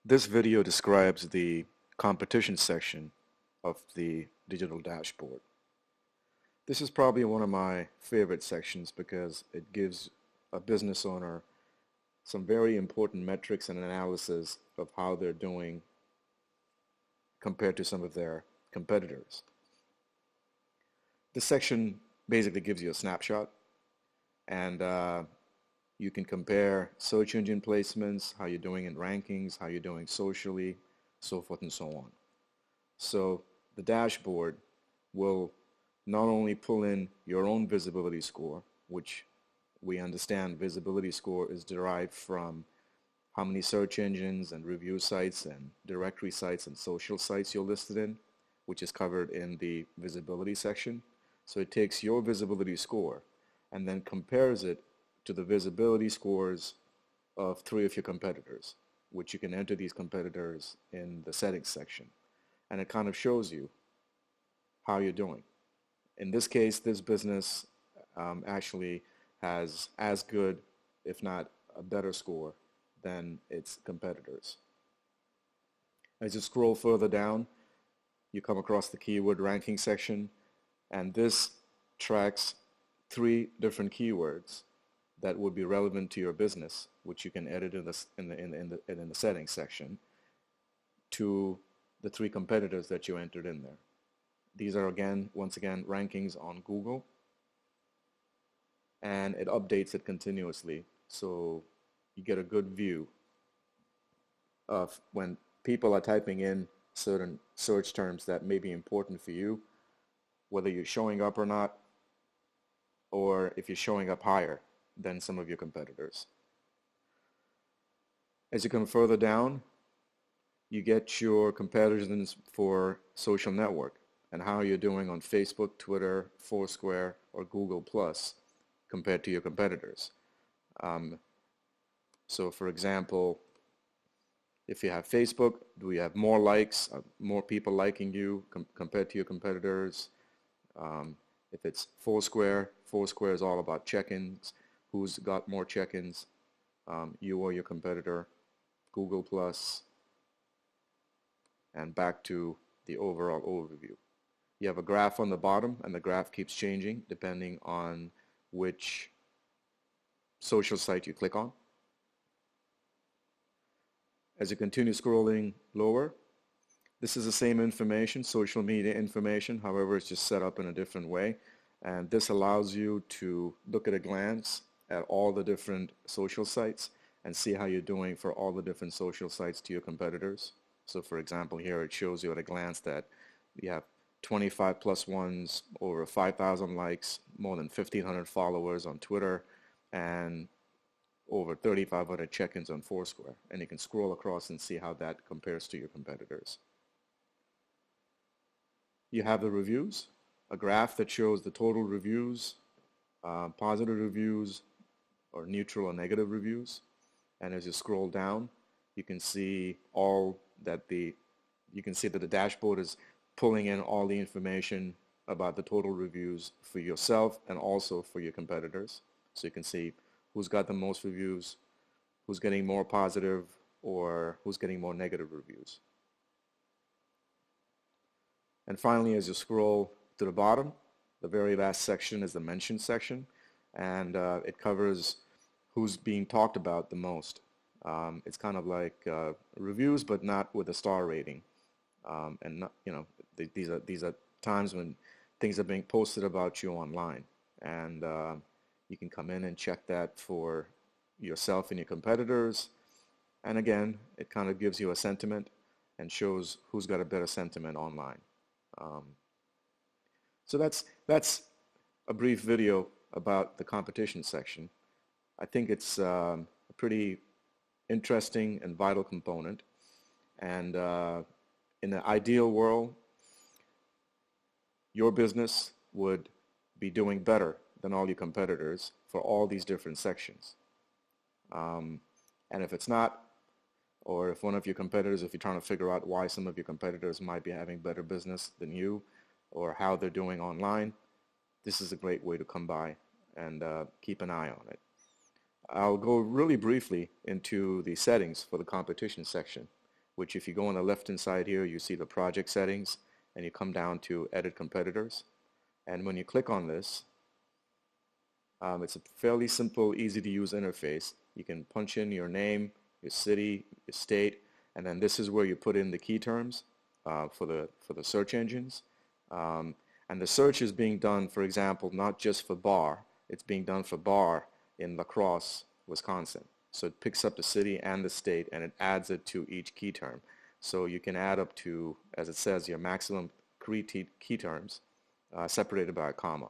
This video describes the competition section of the digital dashboard. This is probably one of my favorite sections because it gives a business owner some very important metrics and analysis of how they're doing compared to some of their competitors. This section basically gives you a snapshot, and you can compare search engine placements, how you're doing in rankings, how you're doing socially, so forth and so on. So the dashboard will not only pull in your own visibility score, which we understand visibility score is derived from how many search engines and review sites and directory sites and social sites you're listed in, which is covered in the visibility section. So it takes your visibility score and then compares it to the visibility scores of 3 of your competitors, which you can enter these competitors in the settings section. And it kind of shows you how you're doing. In this case, this business actually has as good, if not a better score than its competitors. As you scroll further down, you come across the keyword ranking section, and this tracks 3 different keywords that would be relevant to your business, which you can edit in the settings section, to the 3 competitors that you entered in there. These are once again rankings on Google, and it updates it continuously, so you get a good view of when people are typing in certain search terms that may be important for you, whether you're showing up or not, or if you're showing up higher than some of your competitors. As you come further down, you get your comparisons for social network and how you're doing on Facebook, Twitter, Foursquare, or Google Plus compared to your competitors. So for example, if you have Facebook, do you have more likes, more people liking you compared to your competitors? If it's Foursquare, Foursquare is all about check-ins. Who's got more check-ins, you or your competitor? Google Plus, and back to the overall overview. You have a graph on the bottom, and the graph keeps changing depending on which social site you click on. As you continue scrolling lower, this is the same information, social media information, however it's just set up in a different way, and this allows you to look at a glance at all the different social sites and see how you're doing for all the different social sites to your competitors. So for example, here it shows you at a glance that you have 25 plus ones, over 5,000 likes, more than 1,500 followers on Twitter, and over 3,500 check-ins on Foursquare. And you can scroll across and see how that compares to your competitors. You have the reviews, a graph that shows the total reviews, positive reviews, or neutral or negative reviews. And as you scroll down, you can see that the dashboard is pulling in all the information about the total reviews for yourself and also for your competitors. So you can see who's got the most reviews, who's getting more positive, or who's getting more negative reviews. And finally, as you scroll to the bottom, the very last section is the mention section, and it covers who's being talked about the most. It's kind of like reviews, but not with a star rating. And not, these are times when things are being posted about you online, and you can come in and check that for yourself and your competitors. And again, it kind of gives you a sentiment and shows who's got a better sentiment online. So that's a brief video about the competition section. I think it's a pretty interesting and vital component, and in the ideal world, your business would be doing better than all your competitors for all these different sections. And if it's not, or if one of your competitors, if you're trying to figure out why some of your competitors might be having better business than you, or how they're doing online, this is a great way to come by and keep an eye on it. I'll go really briefly into the settings for the competition section. which if you go on the left-hand side here, you see the project settings, and you come down to edit competitors. And when you click on this, it's a fairly simple, easy to use interface. You can punch in your name, your city, your state, and then this is where you put in the key terms for the search engines. And the search is being done, for example, not just for bar. It's being done for bar in La Crosse, Wisconsin. So it picks up the city and the state, and it adds it to each key term. So you can add up to, as it says, your maximum 3 key terms separated by a comma.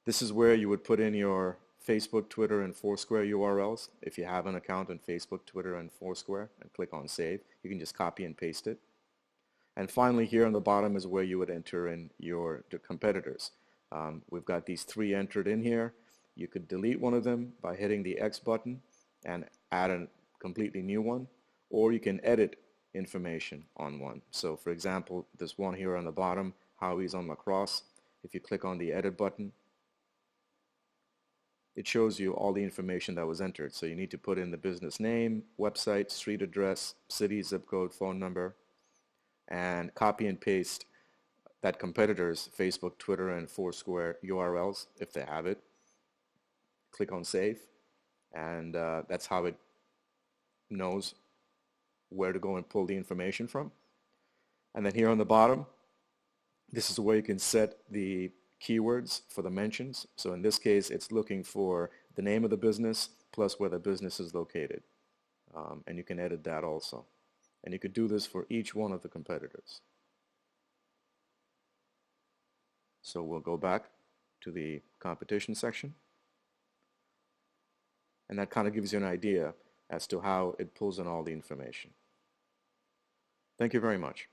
This is where you would put in your Facebook, Twitter, and Foursquare URLs. If you have an account on Facebook, Twitter, and Foursquare, and click on Save, you can just copy and paste it. And finally, here on the bottom is where you would enter in your competitors. We've got these 3 entered in here. You could delete one of them by hitting the X button and add a completely new one, or you can edit information on one. So for example, this one here on the bottom, Howie's on La Crosse. If you click on the edit button, it shows you all the information that was entered. So you need to put in the business name, website, street address, city, zip code, phone number, and copy and paste that competitor's Facebook, Twitter, and Foursquare URLs if they have it. Click on Save, and that's how it knows where to go and pull the information from. And then here on the bottom, this is where you can set the keywords for the mentions. So in this case, it's looking for the name of the business plus where the business is located. And you can edit that also. And you could do this for each one of the competitors. So we'll go back to the competition section. And that kind of gives you an idea as to how it pulls in all the information. Thank you very much.